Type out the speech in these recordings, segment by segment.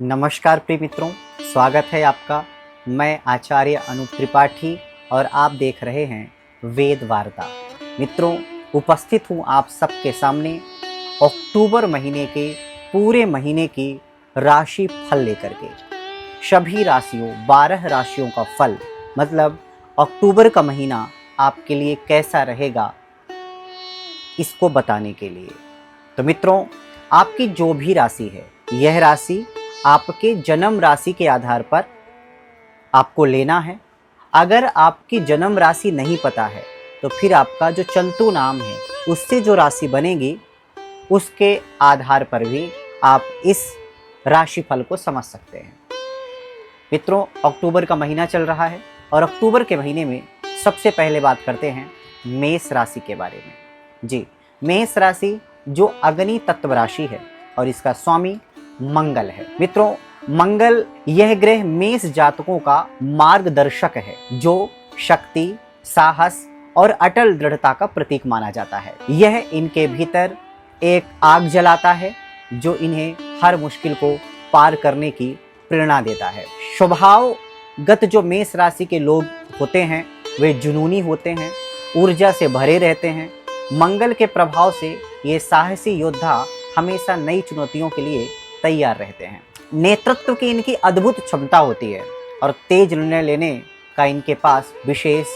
नमस्कार प्रिय मित्रों, स्वागत है आपका। मैं आचार्य अनूप त्रिपाठी और आप देख रहे हैं वेद वार्ता। मित्रों, उपस्थित हूँ आप सबके सामने अक्टूबर महीने के पूरे महीने की राशि फल लेकर के। सभी राशियों 12 राशियों का फल, मतलब अक्टूबर का महीना आपके लिए कैसा रहेगा, इसको बताने के लिए। तो मित्रों, आपकी जो भी राशि है, यह राशि आपके जन्म राशि के आधार पर आपको लेना है। अगर आपकी जन्म राशि नहीं पता है तो फिर आपका जो चंतु नाम है उससे जो राशि बनेगी उसके आधार पर भी आप इस राशिफल को समझ सकते हैं। मित्रों, अक्टूबर का महीना चल रहा है और अक्टूबर के महीने में सबसे पहले बात करते हैं मेष राशि के बारे में। जी, मेष राशि जो अग्नि तत्व राशि है और इसका स्वामी मंगल है। मित्रों, मंगल यह ग्रह मेष जातकों का मार्गदर्शक है, जो शक्ति, साहस और अटल दृढ़ता का प्रतीक माना जाता है। यह इनके भीतर एक आग जलाता है जो इन्हें हर मुश्किल को पार करने की प्रेरणा देता है। स्वभावगत जो मेष राशि के लोग होते हैं वे जुनूनी होते हैं, ऊर्जा से भरे रहते हैं। मंगल के प्रभाव से ये साहसी योद्धा हमेशा नई चुनौतियों के लिए तैयार रहते हैं। नेतृत्व की इनकी अद्भुत क्षमता होती है और तेज निर्णय लेने का इनके पास विशेष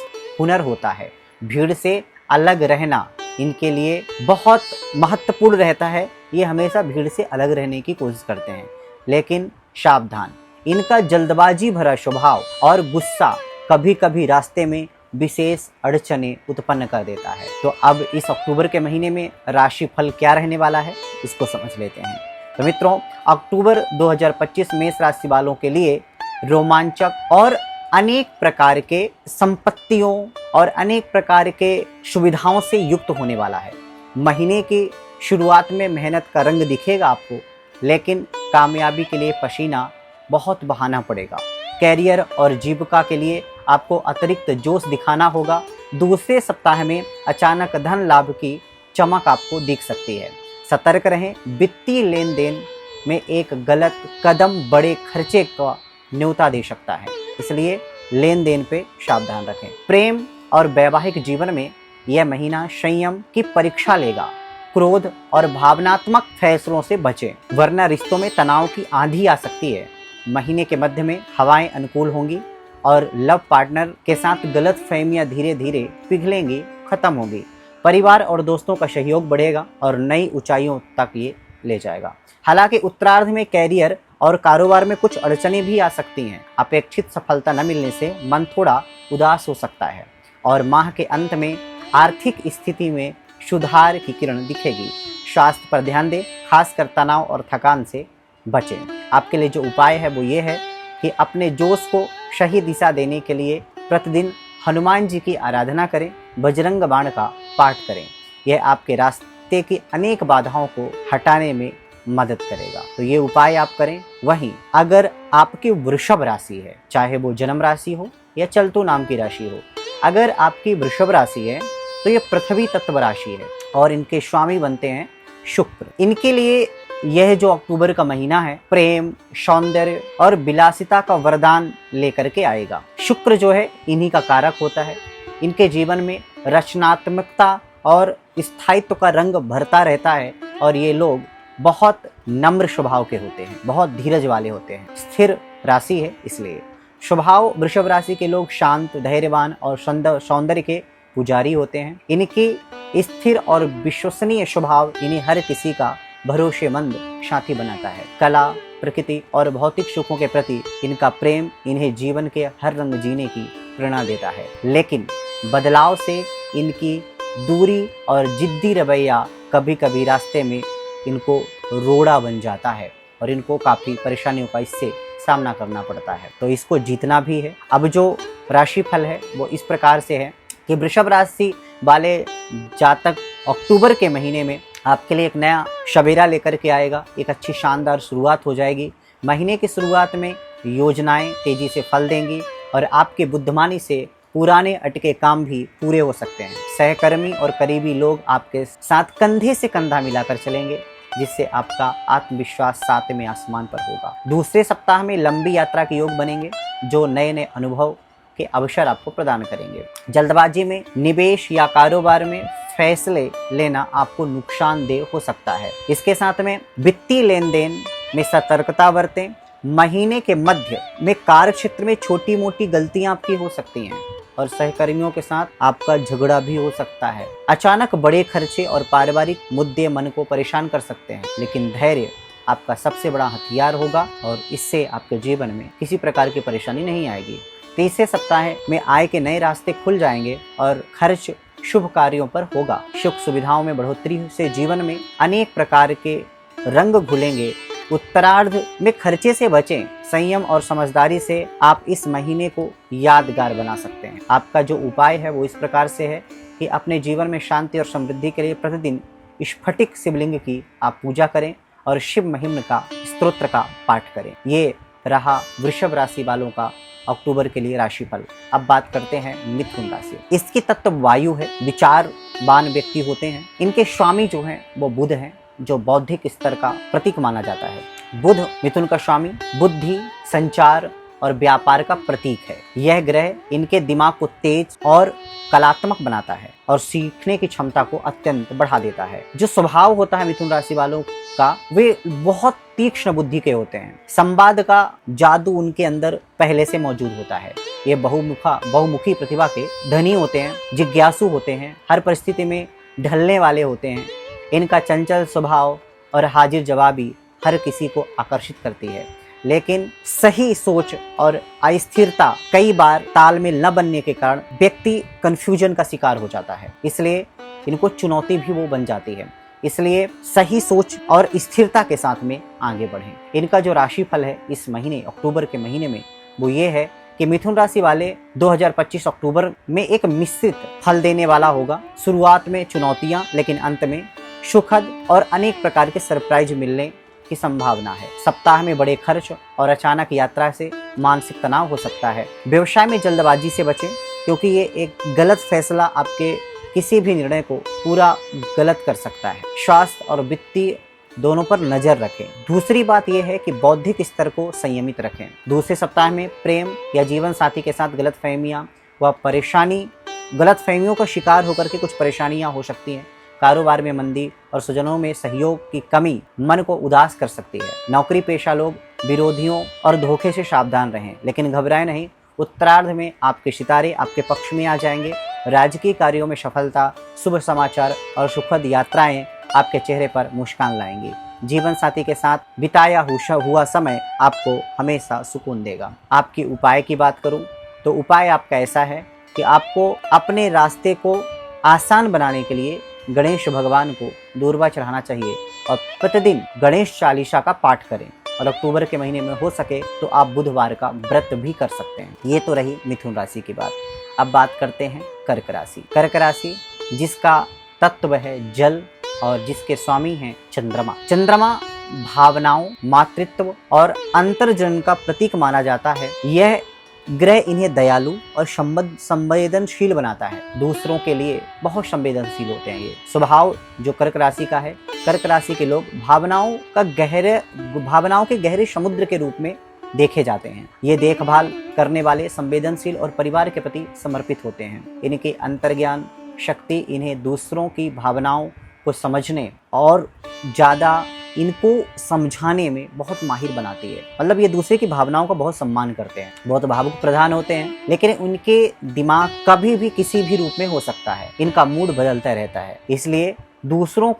हुनर होता है। भीड़ से अलग रहना इनके लिए बहुत महत्वपूर्ण रहता है। ये हमेशा भीड़ से अलग रहने की कोशिश करते हैं, लेकिन सावधान, इनका जल्दबाजी भरा स्वभाव और गुस्सा कभी कभी रास्ते में विशेष अड़चने उत्पन्न कर देता है। तो अब इस अक्टूबर के महीने में राशिफल क्या रहने वाला है, इसको समझ लेते हैं। तो मित्रों, अक्टूबर 2025 मेष राशि वालों के लिए रोमांचक और अनेक प्रकार के संपत्तियों और अनेक प्रकार के सुविधाओं से युक्त होने वाला है। महीने की शुरुआत में मेहनत का रंग दिखेगा आपको, लेकिन कामयाबी के लिए पसीना बहुत बहाना पड़ेगा। कैरियर और जीविका के लिए आपको अतिरिक्त जोश दिखाना होगा। दूसरे सप्ताह में अचानक धन लाभ की चमक आपको दिख सकती है। सतर्क रहें, वित्तीय लेन देन में एक गलत कदम बड़े खर्चे का न्योता दे सकता है, इसलिए लेन देन पे सावधान रखें। प्रेम और वैवाहिक जीवन में यह महीना संयम की परीक्षा लेगा। क्रोध और भावनात्मक फैसलों से बचें, वरना रिश्तों में तनाव की आंधी आ सकती है। महीने के मध्य में हवाएं अनुकूल होंगी और लव पार्टनर के साथ गलत फहमियां धीरे धीरे पिघलेंगी, खत्म होगी। परिवार और दोस्तों का सहयोग बढ़ेगा और नई ऊंचाइयों तक ये ले जाएगा। हालांकि उत्तरार्ध में कैरियर और कारोबार में कुछ अड़चनें भी आ सकती हैं। अपेक्षित सफलता न मिलने से मन थोड़ा उदास हो सकता है और माह के अंत में आर्थिक स्थिति में सुधार की किरण दिखेगी। स्वास्थ्य पर ध्यान दें, खासकर तनाव और थकान से बचें। आपके लिए जो उपाय है वो ये है कि अपने जोश को सही दिशा देने के लिए प्रतिदिन हनुमान जी की आराधना करें, बजरंग बाण का पाठ करें। यह आपके रास्ते की अनेक बाधाओं को हटाने में मदद करेगा। तो ये उपाय आप करें। वहीं अगर आपकी वृषभ राशि है, चाहे वो जन्म राशि हो या चलतु नाम की राशि हो, अगर आपकी वृषभ राशि है तो ये पृथ्वी तत्व राशि है और इनके स्वामी बनते हैं शुक्र। इनके लिए यह जो अक्टूबर का महीना है प्रेम, सौंदर्य और विलासिता का वरदान लेकर के आएगा। शुक्र जो है इन्हीं का कारक होता है। इनके जीवन में रचनात्मकता और स्थायित्व का रंग भरता रहता है और ये लोग बहुत नम्र स्वभाव के होते हैं, बहुत धीरज वाले होते हैं। स्थिर राशि है, इसलिए स्वभाव वृषभ राशि के लोग शांत, धैर्यवान और सौंदर्य के पुजारी होते हैं। इनकी स्थिर और विश्वसनीय स्वभाव इन्हें हर किसी का भरोसेमंद साथी बनाता है। कला, प्रकृति और भौतिक सुखों के प्रति इनका प्रेम इन्हें जीवन के हर रंग जीने की प्रेरणा देता है, लेकिन बदलाव से इनकी दूरी और जिद्दी रवैया कभी कभी रास्ते में इनको रोड़ा बन जाता है और इनको काफ़ी परेशानियों का इससे सामना करना पड़ता है। तो इसको जीतना भी है। अब जो राशिफल है वो इस प्रकार से है कि वृषभ राशि वाले जातक अक्टूबर के महीने में आपके लिए एक नया सवेरा लेकर के आएगा। एक अच्छी शानदार शुरुआत हो जाएगी। महीने की शुरुआत में योजनाएं तेजी से फल देंगी और आपके बुद्धिमानी से पुराने अटके काम भी पूरे हो सकते हैं। सहकर्मी और करीबी लोग आपके साथ कंधे से कंधा मिलाकर चलेंगे। जिससे आपका आत्मविश्वास 7वें आसमान पर होगा। दूसरे सप्ताह में लंबी यात्रा के योग बनेंगे जो नए नए अनुभव के अवसर आपको प्रदान करेंगे। जल्दबाजी में निवेश या कारोबार में फैसले लेना आपको नुकसानदेह हो सकता है। इसके साथ में वित्तीय लेन देन में सतर्कता बरतें। महीने के मध्य में कार्य क्षेत्र में छोटी मोटी गलतियां आपकी हो सकती हैं और सहकर्मियों के साथ आपका झगड़ा भी हो सकता है। अचानक बड़े खर्चे और पारिवारिक मुद्दे मन को परेशान कर सकते हैं, लेकिन धैर्य आपका सबसे बड़ा हथियार होगा और इससे आपके जीवन में किसी प्रकार की परेशानी नहीं आएगी। तीसरे सप्ताह में आय के नए रास्ते खुल जाएंगे और खर्च शुभ कार्यों पर होगा। सुख सुविधाओं में बढ़ोतरी से जीवन में अनेक प्रकार के रंग घुलेंगे। उत्तरार्ध में खर्चे से बचें। संयम और समझदारी से आप इस महीने को यादगार बना सकते हैं। आपका जो उपाय है वो इस प्रकार से है कि अपने जीवन में शांति और समृद्धि के लिए प्रतिदिन स्फटिक शिवलिंग की आप पूजा करें और शिव महिम्न का स्तोत्र का पाठ करें। ये रहा वृषभ राशि वालों का अक्टूबर के लिए राशिफल। अब बात करते हैं मिथुन राशि। इसकी तत्व वायु है, विचारवान व्यक्ति होते हैं। इनके स्वामी जो हैं वो बुध हैं, जो बौद्धिक स्तर का प्रतीक माना जाता है। बुध मिथुन का स्वामी बुद्धि, संचार और व्यापार का प्रतीक है। यह ग्रह इनके दिमाग को तेज और कलात्मक बनाता है और सीखने की क्षमता को अत्यंत बढ़ा देता है। जो स्वभाव होता है मिथुन राशि वालों का, वे बहुत तीक्ष्ण बुद्धि के होते हैं। संवाद का जादू उनके अंदर पहले से मौजूद होता है। ये बहुमुखी प्रतिभा के धनी होते हैं, जिज्ञासु होते हैं, हर परिस्थिति में ढलने वाले होते हैं। इनका चंचल स्वभाव और हाजिर जवाबी हर किसी को आकर्षित करती है, लेकिन सही सोच और अस्थिरता कई बार तालमेल न बनने के कारण व्यक्ति कंफ्यूजन का शिकार हो जाता है। इसलिए इनको चुनौती भी वो बन जाती है। इसलिए सही सोच और स्थिरता के साथ में आगे बढ़ें। इनका जो राशिफल है इस महीने अक्टूबर के महीने में वो ये है कि मिथुन राशि वाले 2025 अक्टूबर में एक मिश्रित फल देने वाला होगा। शुरुआत में चुनौतियां, लेकिन अंत में सुखद और अनेक प्रकार के सरप्राइज मिलने की संभावना है। सप्ताह में बड़े खर्च और अचानक यात्रा से मानसिक तनाव हो सकता है। व्यवसाय में जल्दबाजी से बचें, क्योंकि ये एक गलत फैसला आपके किसी भी निर्णय को पूरा गलत कर सकता है। स्वास्थ्य और वित्तीय दोनों पर नजर रखें। दूसरी बात यह है कि बौद्धिक स्तर को संयमित रखें। दूसरे सप्ताह में प्रेम या जीवन साथी के साथ गलतफहमियों का शिकार होकर के कुछ परेशानियां हो सकती हैं। कारोबार में मंदी और स्वजनों में सहयोग की कमी मन को उदास कर सकती है। नौकरी पेशा लोग विरोधियों और धोखे से सावधान रहें, लेकिन घबराएं नहीं। उत्तरार्ध में आपके सितारे आपके पक्ष में आ जाएंगे। राजकीय कार्यों में सफलता, शुभ समाचार और सुखद यात्राएं आपके चेहरे पर मुस्कान लाएंगी। जीवन साथी के साथ बिताया हुआ समय आपको हमेशा सुकून देगा। आपकी उपाय की बात करूं तो उपाय आपका ऐसा है कि आपको अपने रास्ते को आसान बनाने के लिए गणेश भगवान को दूर्वा चढ़ाना चाहिए और प्रतिदिन गणेश चालीसा का पाठ करें। और अक्टूबर के महीने में हो सके तो आप बुधवार का व्रत भी कर सकते हैं। ये तो रही मिथुन राशि की बात। अब बात करते हैं कर्क राशि। कर्क राशि जिसका तत्व है जल और जिसके स्वामी हैं चंद्रमा। चंद्रमा भावनाओं, मातृत्व और अंतर्जन का प्रतीक माना जाता है। यह ग्रह इन्हें दयालु और संवेदनशील बनाता है। दूसरों के लिए बहुत संवेदनशील होते हैं। ये स्वभाव जो कर्क राशि का है, कर्क राशि के लोग भावनाओं के गहरे समुद्र के रूप में देखे जाते हैं। ये देखभाल करने वाले, संवेदनशील और परिवार के प्रति समर्पित होते हैं। इनकी अंतर्ज्ञान शक्ति इन्हें दूसरों की भावनाओं को समझने और ज़्यादा इनको समझाने में बहुत माहिर बनाती है। मतलब ये दूसरे की भावनाओं का बहुत सम्मान करते हैं, बहुत भावुक प्रधान होते हैं, लेकिन उनके दिमाग कभी भी किसी भी रूप में हो सकता है। इनका मूड बदलता रहता है, इसलिए दूसरों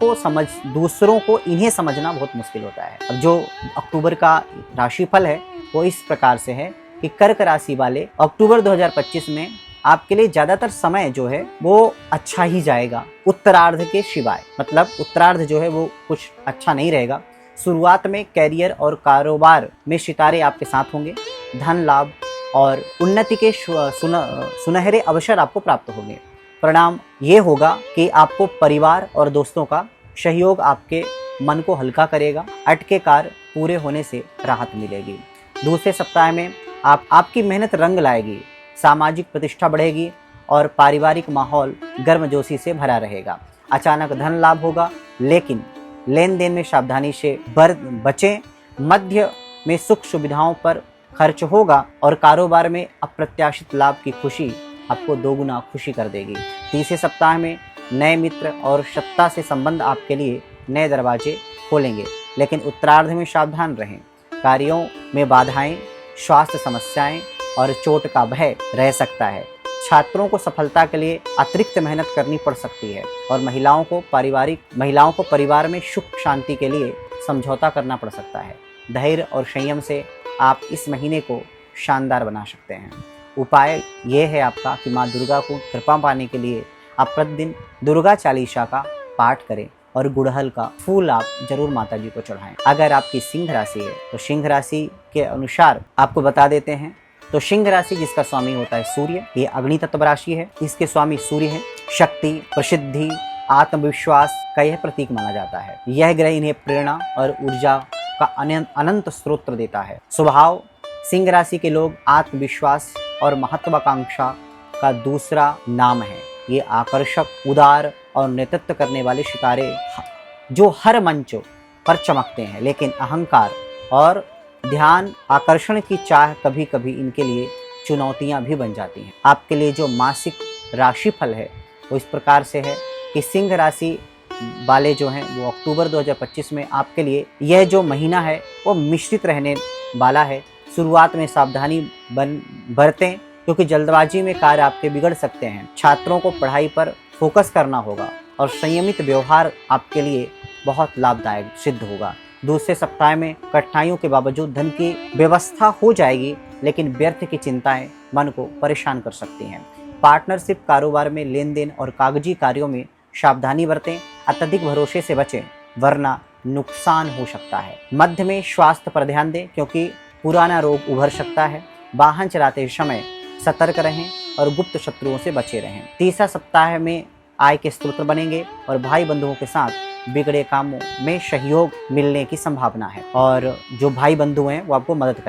को इन्हें समझना बहुत मुश्किल होता है। अब जो अक्टूबर का राशिफल है वो इस प्रकार से है कि कर्क राशि वाले अक्टूबर 2025 में आपके लिए ज्यादातर समय जो है वो अच्छा ही जाएगा, उत्तरार्ध के सिवाय। मतलब उत्तरार्ध जो है वो कुछ अच्छा नहीं रहेगा। शुरुआत में कैरियर और कारोबार में सितारे आपके साथ होंगे। धन लाभ और उन्नति के सुनहरे अवसर आपको प्राप्त होंगे। परिणाम ये होगा कि आपको परिवार और दोस्तों का सहयोग आपके मन को हल्का करेगा। अटके कार्य पूरे होने से राहत मिलेगी। दूसरे सप्ताह में आपकी मेहनत रंग लाएगी, सामाजिक प्रतिष्ठा बढ़ेगी और पारिवारिक माहौल गर्मजोशी से भरा रहेगा। अचानक धन लाभ होगा, लेकिन लेन देन में सावधानी से बचें। मध्य में सुख सुविधाओं पर खर्च होगा और कारोबार में अप्रत्याशित लाभ की खुशी आपको दोगुना खुशी कर देगी। तीसरे सप्ताह में नए मित्र और सत्ता से संबंध आपके लिए नए दरवाजे खोलेंगे, लेकिन उत्तरार्ध में सावधान रहें। कार्यों में बाधाएं, स्वास्थ्य समस्याएं और चोट का भय रह सकता है। छात्रों को सफलता के लिए अतिरिक्त मेहनत करनी पड़ सकती है और महिलाओं को परिवार में सुख शांति के लिए समझौता करना पड़ सकता है। धैर्य और संयम से आप इस महीने को शानदार बना सकते हैं। उपाय ये है आपका कि माँ दुर्गा को कृपा पाने के लिए आप प्रतिदिन दुर्गा चालीसा का पाठ करें और गुड़हल का फूल आप जरूर माता जी को चढ़ाएं। अगर आपकी सिंह राशि है तो सिंह राशि के अनुसार आपको बता देते हैं। तो सिंह राशि जिसका स्वामी होता है सूर्य, ये अग्नि तत्व राशि है। इसके स्वामी सूर्य है। शक्ति, प्रसिद्धि, आत्मविश्वास का यह प्रतीक माना जाता है। यह ग्रह इन्हें प्रेरणा और ऊर्जा का अनंत स्रोत देता है। स्वभाव, सिंह राशि के लोग आत्मविश्वास और महत्वाकांक्षा का दूसरा नाम है। ये आकर्षक, उदार और नेतृत्व करने वाले सितारे जो हर मंच पर चमकते हैं, लेकिन अहंकार और ध्यान आकर्षण की चाह कभी कभी इनके लिए चुनौतियां भी बन जाती हैं। आपके लिए जो मासिक राशिफल है वो इस प्रकार से है कि सिंह राशि वाले जो हैं वो अक्टूबर 2025 में आपके लिए यह जो महीना है वो मिश्रित रहने वाला है। शुरुआत में सावधानी बरतें क्योंकि जल्दबाजी में कार्य आपके बिगड़ सकते हैं। छात्रों को पढ़ाई पर फोकस करना होगा और संयमित व्यवहार आपके लिए बहुत लाभदायक सिद्ध होगा। दूसरे सप्ताह में कठिनाइयों के बावजूद धन की व्यवस्था हो जाएगी, लेकिन व्यर्थ की चिंताएं मन को परेशान कर सकती हैं। पार्टनरशिप, कारोबार में लेन देन और कागजी कार्यों में सावधानी बरतें। अत्यधिक भरोसे से बचें वरना नुकसान हो सकता है। मध्य में स्वास्थ्य पर ध्यान दें क्योंकि पुराना रोग उभर सकता है। वाहन चलाते समय सतर्क रहें और गुप्त शत्रुओं से बचे रहें। तीसरा सप्ताह में आय के स्रोत बनेंगे और भाई बंधुओं के साथ बिगड़े कामों में सहयोग मिलने की संभावना है और जो भाई बंधु हैं वो आपको मदद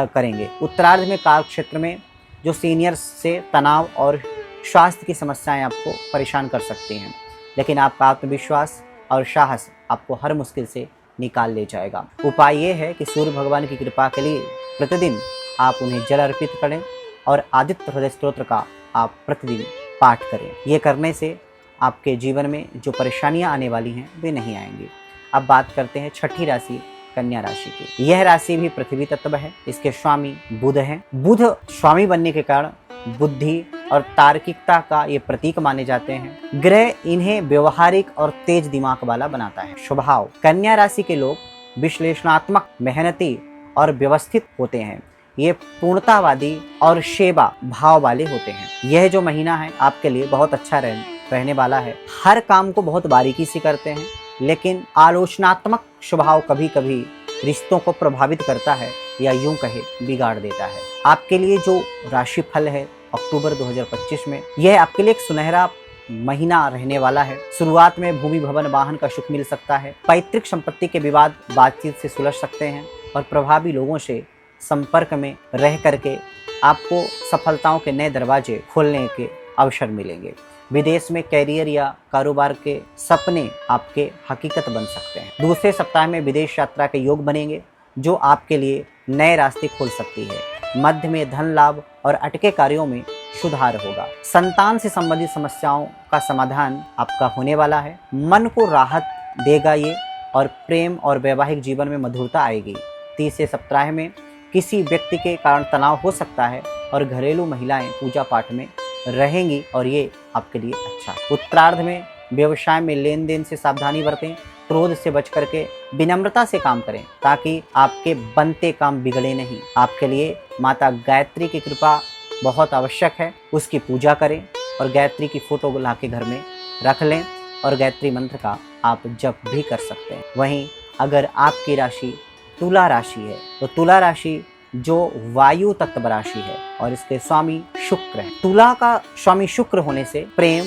करेंगे। उत्तरार्ध में कार्य क्षेत्र में जो सीनियर्स से तनाव और स्वास्थ्य की समस्याएं आपको परेशान कर सकती हैं, लेकिन आपका आत्मविश्वास और साहस आपको हर मुश्किल से निकाल ले जाएगा। उपाय ये है कि सूर्य भगवान की कृपा के लिए प्रतिदिन आप उन्हें जल अर्पित करें और आदित्य हृदय स्तोत्र का आप प्रतिदिन पाठ करें। ये करने से आपके जीवन में जो परेशानियां आने वाली हैं वे नहीं आएंगी। अब बात करते हैं छठी राशि कन्या राशि की। यह राशि भी पृथ्वी तत्व है। इसके स्वामी बुध हैं। बुध स्वामी बनने के कारण बुद्धि और तार्किकता का ये प्रतीक माने जाते हैं। ग्रह इन्हें व्यवहारिक और तेज दिमाग वाला बनाता है। स्वभाव, कन्या राशि के लोग विश्लेषणात्मक, मेहनती और व्यवस्थित होते हैं। ये पूर्णतावादी और सेवा भाव वाले होते हैं। यह जो महीना है आपके लिए बहुत अच्छा रहने वाला है। हर काम को बहुत बारीकी से करते हैं, लेकिन आलोचनात्मक स्वभाव कभी कभी रिश्तों को प्रभावित करता है या यूं कहे बिगाड़ देता है। आपके लिए जो राशिफल है अक्टूबर 2025 में, यह आपके लिए एक सुनहरा महीना रहने वाला है। शुरुआत में भूमि, भवन, वाहन का सुख मिल सकता है। पैतृक संपत्ति के विवाद बातचीत से सुलझ सकते हैं और प्रभावी लोगों से संपर्क में रह करके आपको सफलताओं के नए दरवाजे खोलने के अवसर मिलेंगे। विदेश में कैरियर या कारोबार के सपने आपके हकीकत बन सकते हैं। दूसरे सप्ताह में विदेश यात्रा के योग बनेंगे जो आपके लिए नए रास्ते खोल सकती है। मध्य में धन लाभ और अटके कार्यों में सुधार होगा। संतान से संबंधित समस्याओं का समाधान आपका होने वाला है। मन को राहत देगा ये और प्रेम और वैवाहिक जीवन में मधुरता आएगी। तीसरे सप्ताह में किसी व्यक्ति के कारण तनाव हो सकता है और घरेलू महिलाएं पूजा पाठ में रहेंगी और ये आपके लिए अच्छा है। उत्तरार्ध में व्यवसाय में लेन देन से सावधानी बरतें। क्रोध से बच करके विनम्रता से काम करें ताकि आपके बनते काम बिगड़े नहीं। आपके लिए माता गायत्री की कृपा बहुत आवश्यक है। उसकी पूजा करें और गायत्री की फोटो ला के घर में रख लें और गायत्री मंत्र का आप जप भी कर सकते हैं। वहीं अगर आपकी राशि तुला राशि है तो तुला राशि जो वायु तत्व राशि है और इसके स्वामी शुक्र है। तुला का स्वामी शुक्र होने से प्रेम,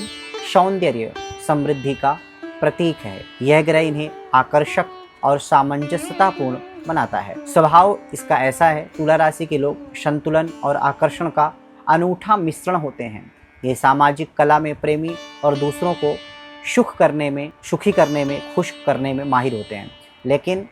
सौंदर्य, समृद्धि का प्रतीक है। यह ग्रह इन्हें आकर्षक और सामंजस्यतापूर्ण बनाता है। स्वभाव इसका ऐसा है, तुला राशि के लोग संतुलन और आकर्षण का अनूठा मिश्रण होते हैं। ये सामाजिक, कला में प्रेमी और दूसरों को सुखी करने में, खुश करने में माहिर होते हैं। लेकिन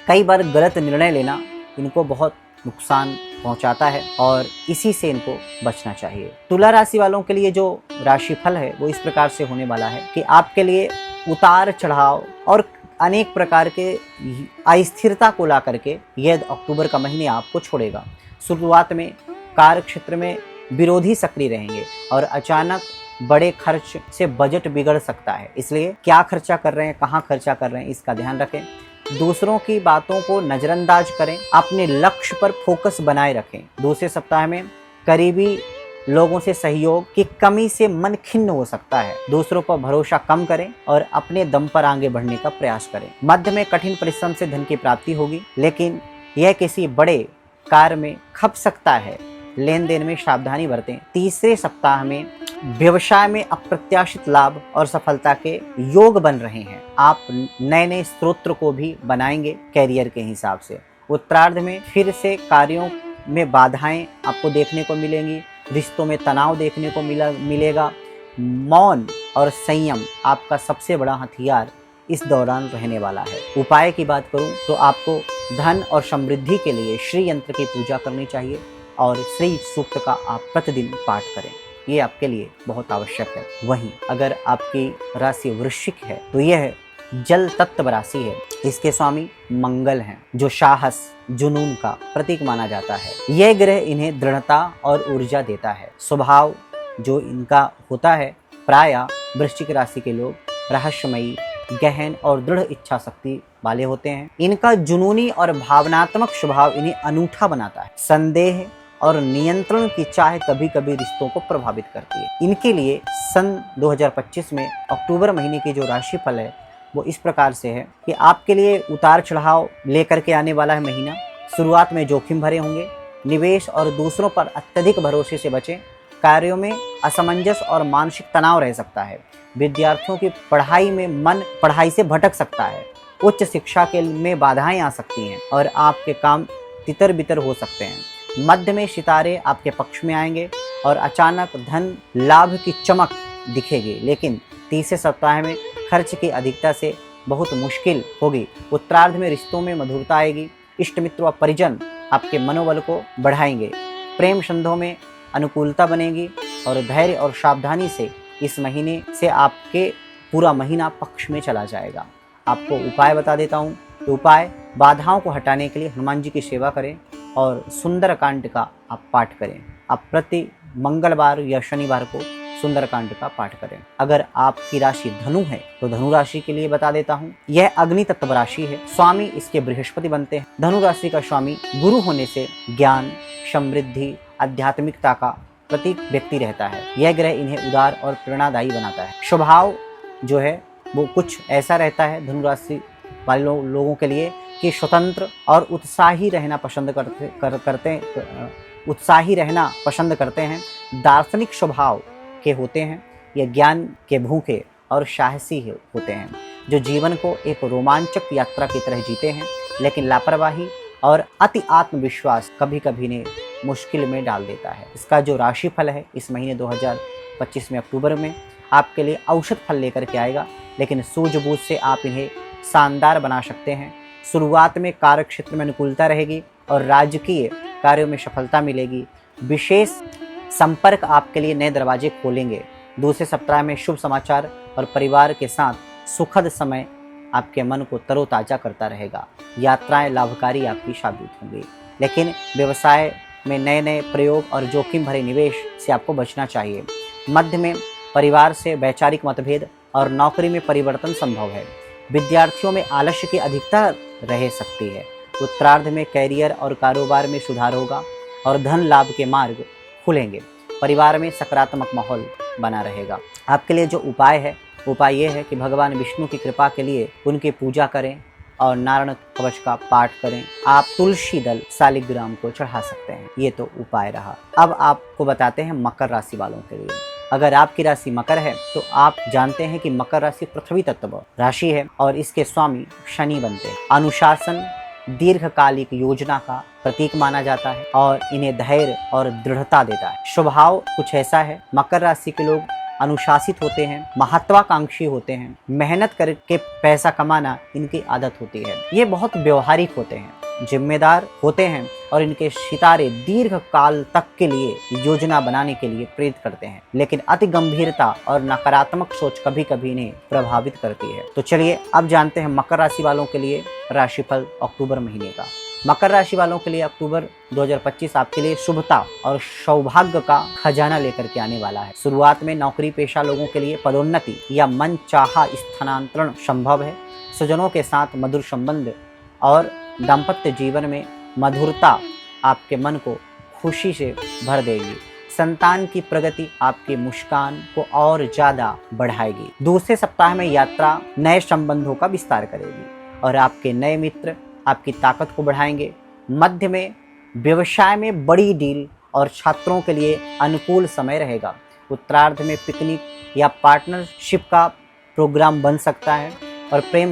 कई बार गलत निर्णय लेना इनको बहुत नुकसान पहुंचाता है और इसी से इनको बचना चाहिए। तुला राशि वालों के लिए जो राशिफल है वो इस प्रकार से होने वाला है कि आपके लिए उतार चढ़ाव और अनेक प्रकार के अस्थिरता को ला करके यह अक्टूबर का महीने आपको छोड़ेगा। शुरुआत में कार्य क्षेत्र में विरोधी सक्रिय रहेंगे और अचानक बड़े खर्च से बजट बिगड़ सकता है। इसलिए क्या खर्चा कर रहे हैं, कहाँ खर्चा कर रहे हैं, इसका ध्यान रखें। दूसरों की बातों को नज़रअंदाज करें, अपने लक्ष्य पर फोकस बनाए रखें। दूसरे सप्ताह में करीबी लोगों से सहयोग की कमी से मन खिन्न हो सकता है। दूसरों पर भरोसा कम करें और अपने दम पर आगे बढ़ने का प्रयास करें। मध्य में कठिन परिश्रम से धन की प्राप्ति होगी, लेकिन यह किसी बड़े कार्य में खप सकता है। लेन देन में सावधानी बरतें। तीसरे सप्ताह में व्यवसाय में अप्रत्याशित लाभ और सफलता के योग बन रहे हैं। आप नए नए स्रोत को भी बनाएंगे कैरियर के हिसाब से। उत्तरार्ध में फिर से कार्यों में बाधाएं आपको देखने को मिलेंगी, रिश्तों में तनाव देखने को मिलेगा। मौन और संयम आपका सबसे बड़ा हथियार इस दौरान रहने वाला है। उपाय की बात करूं तो आपको धन और समृद्धि के लिए श्री यंत्र की पूजा करनी चाहिए और श्री सूक्त का आप प्रतिदिन पाठ करें, ये आपके लिए बहुत आवश्यक है। वहीं अगर आपकी राशि वृश्चिक है तो यह जल तत्व राशि है। इसके स्वामी मंगल हैं, जो साहस जुनून का प्रतीक माना जाता है। यह ग्रह इन्हें दृढ़ता और ऊर्जा देता है। स्वभाव जो इनका होता है, प्रायः वृश्चिक राशि के लोग रहस्यमयी, गहन और दृढ़ इच्छा शक्ति वाले होते हैं। इनका जुनूनी और भावनात्मक स्वभाव इन्हें अनूठा बनाता है। संदेह और नियंत्रण की चाह कभी कभी रिश्तों को प्रभावित करती है। इनके लिए सन 2025 में अक्टूबर महीने की जो राशिफल है वो इस प्रकार से है कि आपके लिए उतार चढ़ाव लेकर के आने वाला है महीना। शुरुआत में जोखिम भरे होंगे। निवेश और दूसरों पर अत्यधिक भरोसे से बचें। कार्यों में असमंजस और मानसिक तनाव रह सकता है। विद्यार्थियों की पढ़ाई में मन पढ़ाई से भटक सकता है। उच्च शिक्षा के में बाधाएं आ सकती हैं और आपके काम तितर बितर हो सकते हैं। मध्य में सितारे आपके पक्ष में आएंगे और अचानक धन लाभ की चमक दिखेगी, लेकिन तीसरे सप्ताह में खर्च की अधिकता से बहुत मुश्किल होगी। उत्तरार्ध में रिश्तों में मधुरता आएगी। इष्ट मित्र व परिजन आपके मनोबल को बढ़ाएंगे। प्रेम संबंधों में अनुकूलता बनेगी और धैर्य और सावधानी से इस महीने से आपके पूरा महीना पक्ष में चला जाएगा। आपको उपाय बता देता हूँ। तो उपाय, बाधाओं को हटाने के लिए हनुमान जी की सेवा करें और सुंदरकांड का आप पाठ करें। आप प्रति मंगलवार या शनिवार को सुंदरकांड का पाठ करें। अगर आपकी राशि धनु है तो धनु राशि के लिए बता देता हूँ। यह अग्नि तत्व राशि है। स्वामी इसके बृहस्पति बनते हैं। धनु राशि का स्वामी गुरु होने से ज्ञान, समृद्धि, आध्यात्मिकता का प्रतीक व्यक्ति रहता है। यह ग्रह इन्हें उदार और प्रेरणादायी बनाता है। स्वभाव जो है वो कुछ ऐसा रहता है धनु राशि वाले लोगों के लिए कि स्वतंत्र और उत्साही रहना पसंद करते हैं। दार्शनिक स्वभाव के होते हैं। ये ज्ञान के भूखे और साहसी होते हैं, जो जीवन को एक रोमांचक यात्रा की तरह जीते हैं। लेकिन लापरवाही और अति आत्मविश्वास कभी कभी इन्हें मुश्किल में डाल देता है। इसका जो राशिफल है इस महीने 2025 में अक्टूबर में आपके लिए औसत फल लेकर के आएगा, लेकिन सूझबूझ से आप इन्हें शानदार बना सकते हैं। शुरुआत में कार्य क्षेत्र में अनुकूलता रहेगी और राजकीय कार्यों में सफलता मिलेगी। विशेष संपर्क आपके लिए नए दरवाजे खोलेंगे। दूसरे सप्ताह में शुभ समाचार और परिवार के साथ सुखद समय आपके मन को तरोताजा करता रहेगा। यात्राएं लाभकारी आपकी साबित होंगी, लेकिन व्यवसाय में नए नए प्रयोग और जोखिम भरे निवेश से आपको बचना चाहिए। मध्य में परिवार से वैचारिक मतभेद और नौकरी में परिवर्तन संभव है। विद्यार्थियों में आलस्य की अधिकता रह सकती है। उत्तरार्ध में कैरियर और कारोबार में सुधार होगा और धन लाभ के मार्ग खुलेंगे। परिवार में सकारात्मक माहौल बना रहेगा। आपके लिए जो उपाय है, उपाय ये है कि भगवान विष्णु की कृपा के लिए उनकी पूजा करें और नारायण कवच का पाठ करें। आप तुलसी दल शालिग्राम को चढ़ा सकते हैं। ये तो उपाय रहा। अब आपको बताते हैं मकर राशि वालों के लिए। अगर आपकी राशि मकर है तो आप जानते हैं कि मकर राशि पृथ्वी तत्व राशि है और इसके स्वामी शनि बनते हैं। अनुशासन, दीर्घकालिक योजना का प्रतीक माना जाता है और इन्हें धैर्य और दृढ़ता देता है। स्वभाव कुछ ऐसा है, मकर राशि के लोग अनुशासित होते हैं, महत्वाकांक्षी होते हैं, मेहनत करके पैसा कमाना इनकी आदत होती है। ये बहुत व्यवहारिक होते हैं, जिम्मेदार होते हैं और इनके सितारे दीर्घ काल तक के लिए योजना बनाने के लिए प्रेरित करते हैं। लेकिन अति गंभीरता और नकारात्मक सोच कभी कभी इन्हें प्रभावित करती है। तो चलिए अब जानते हैं मकर राशि वालों के लिए राशिफल अक्टूबर महीने का। मकर राशि वालों के लिए अक्टूबर 2025 आपके लिए शुभता और सौभाग्य का खजाना लेकर के आने वाला है। शुरुआत में नौकरी पेशा लोगों के लिए पदोन्नति या मन चाहा स्थानांतरण संभव है। स्वजनों के साथ मधुर संबंध और दाम्पत्य जीवन में मधुरता आपके मन को खुशी से भर देगी। संतान की प्रगति आपकी मुस्कान को और ज्यादा बढ़ाएगी। दूसरे सप्ताह में यात्रा नए संबंधों का विस्तार करेगी और आपके नए मित्र आपकी ताकत को बढ़ाएंगे। मध्य में व्यवसाय में बड़ी डील और छात्रों के लिए अनुकूल समय रहेगा। उत्तरार्ध में पिकनिक या पार्टनरशिप का प्रोग्राम बन सकता है और प्रेम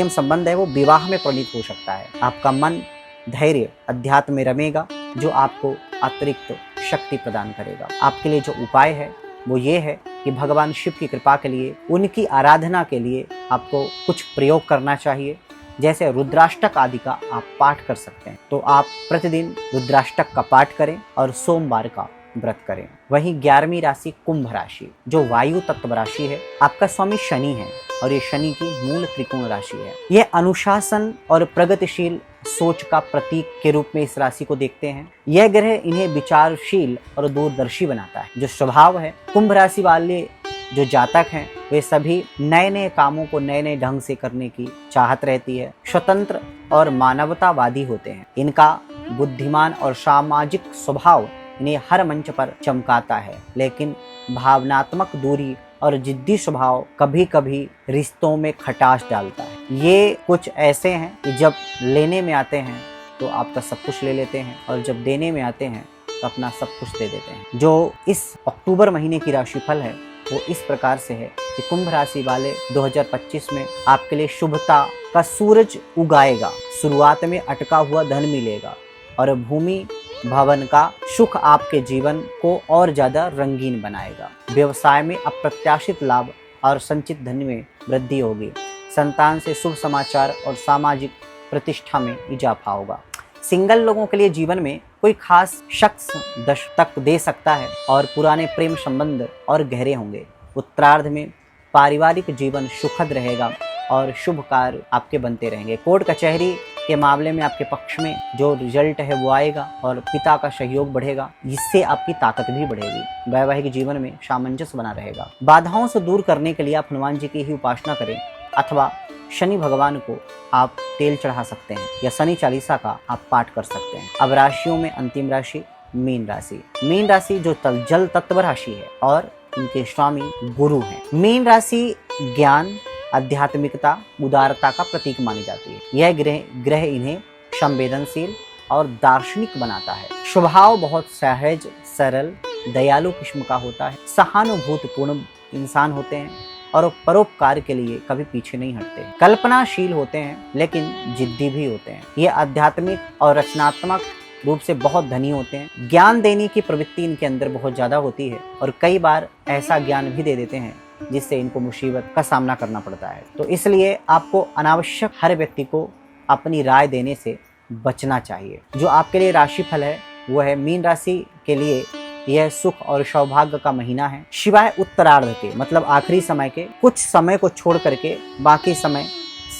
संबंध है वो विवाह में परिणित हो सकता है। आपका मन धैर्य अध्यात्म में रमेगा जो आपको अतिरिक्त शक्ति प्रदान करेगा। आपके लिए जो उपाय है वो ये है कि भगवान शिव की कृपा के लिए, उनकी आराधना के लिए आपको कुछ प्रयोग करना चाहिए। जैसे रुद्राष्टक आदि का आप पाठ कर सकते हैं, तो आप प्रतिदिन रुद्राष्टक का पाठ करें और सोमवार का व्रत करें। वहीं 11वीं राशि कुंभ राशि, जो वायु तत्व राशि है, आपका स्वामी शनि है और ये शनि की मूल त्रिकोण राशि है। यह अनुशासन और प्रगतिशील सोच का प्रतीक के रूप में इस राशि को देखते हैं। यह ग्रह इन्हें विचारशील और दूरदर्शी बनाता है। जो स्वभाव है, कुंभ राशि वाले जो जातक हैं वे सभी नए नए कामों को नए नए ढंग से करने की चाहत रहती है। स्वतंत्र और मानवतावादी होते हैं। इनका बुद्धिमान और सामाजिक स्वभाव इन्हें हर मंच पर चमकाता है, लेकिन भावनात्मक दूरी और जिद्दी स्वभाव कभी कभी रिश्तों में खटास डालता है। ये कुछ ऐसे हैं कि जब लेने में आते हैं तो आपका सब कुछ ले लेते हैं और जब देने में आते हैं तो अपना सब कुछ दे देते हैं। जो इस अक्टूबर महीने की राशिफल है वो इस प्रकार से है कि कुंभ राशि वाले 2025 में आपके लिए शुभता का सूरज उगाएगा। शुरुआत में अटका हुआ धन मिलेगा और भूमि भवन का सुख आपके जीवन को और ज्यादा रंगीन बनाएगा। व्यवसाय में अप्रत्याशित लाभ और संचित धन में वृद्धि होगी। संतान से शुभ समाचार और सामाजिक प्रतिष्ठा में इजाफा होगा। सिंगल लोगों के लिए जीवन में कोई खास शख्स दस्तक दे सकता है और पुराने प्रेम संबंध और गहरे होंगे। उत्तरार्ध में पारिवारिक जीवन सुखद रहेगा और शुभ कार्य आपके बनते रहेंगे। कोर्ट कचहरी के मामले में आपके पक्ष में जो रिजल्ट है वो आएगा और पिता का सहयोग बढ़ेगा, जिससे आपकी ताकत भी बढ़ेगी। वैवाहिक जीवन में सामंजस्य बना रहेगा। बाधाओं से दूर करने के लिए आप हनुमान जी की ही उपासना करें अथवा शनि भगवान को आप तेल चढ़ा सकते हैं या शनि चालीसा का आप पाठ कर सकते हैं। अब राशियों में अंतिम राशि मीन राशि। मीन राशि जो जल तत्व राशि है और इनके स्वामी गुरु हैं। मीन राशि ज्ञान, आध्यात्मिकता, उदारता का प्रतीक मानी जाती है। यह ग्रह इन्हें संवेदनशील और दार्शनिक बनाता है। स्वभाव बहुत सहज, सरल, दयालु किस्म का होता है। सहानुभूतिपूर्ण इंसान होते हैं और परोपकार के लिए कभी पीछे नहीं हटते। कल्पनाशील होते हैं लेकिन जिद्दी भी होते हैं। ये आध्यात्मिक और रचनात्मक रूप से बहुत धनी होते हैं। ज्ञान देने की प्रवृत्ति इनके अंदर बहुत ज्यादा होती है और कई बार ऐसा ज्ञान भी दे देते हैं जिससे इनको मुसीबत का सामना करना पड़ता है। तो इसलिए आपको अनावश्यक हर व्यक्ति को अपनी राय देने से बचना चाहिए। जो आपके लिए राशिफल है वो है मीन राशि के लिए यह सुख और सौभाग्य का महीना है, शिवाय उत्तरार्ध के, मतलब आखिरी समय के। कुछ समय को छोड़ करके बाकी समय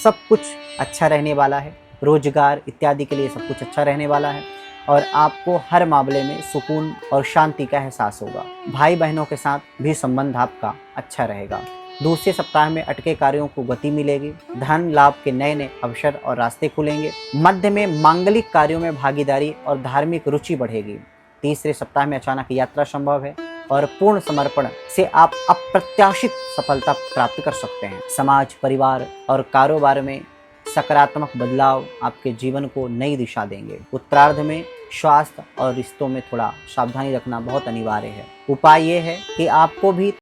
सब कुछ अच्छा रहने वाला है। रोजगार इत्यादि के लिए सब कुछ अच्छा रहने वाला है और आपको हर मामले में सुकून और शांति का एहसास होगा। भाई बहनों के साथ भी संबंध आपका अच्छा रहेगा। दूसरे सप्ताह में अटके कार्यों को गति मिलेगी। धन लाभ के नए नए अवसर और रास्ते खुलेंगे। मध्य में मांगलिक कार्यों में भागीदारी और धार्मिक रुचि बढ़ेगी। तीसरे सप्ताह में अचानक यात्रा संभव है और पूर्ण समर्पण से आप अप्रत्याशित सफलता प्राप्त कर सकते हैं। समाज, परिवार और कारोबार में सकारात्मक बदलाव आपके जीवन को नई दिशा देंगे। उत्तरार्ध में स्वास्थ्य और रिश्तों में थोड़ा सावधानी रखना बहुत अनिवार्य है। उपाय ये है कि आपको भी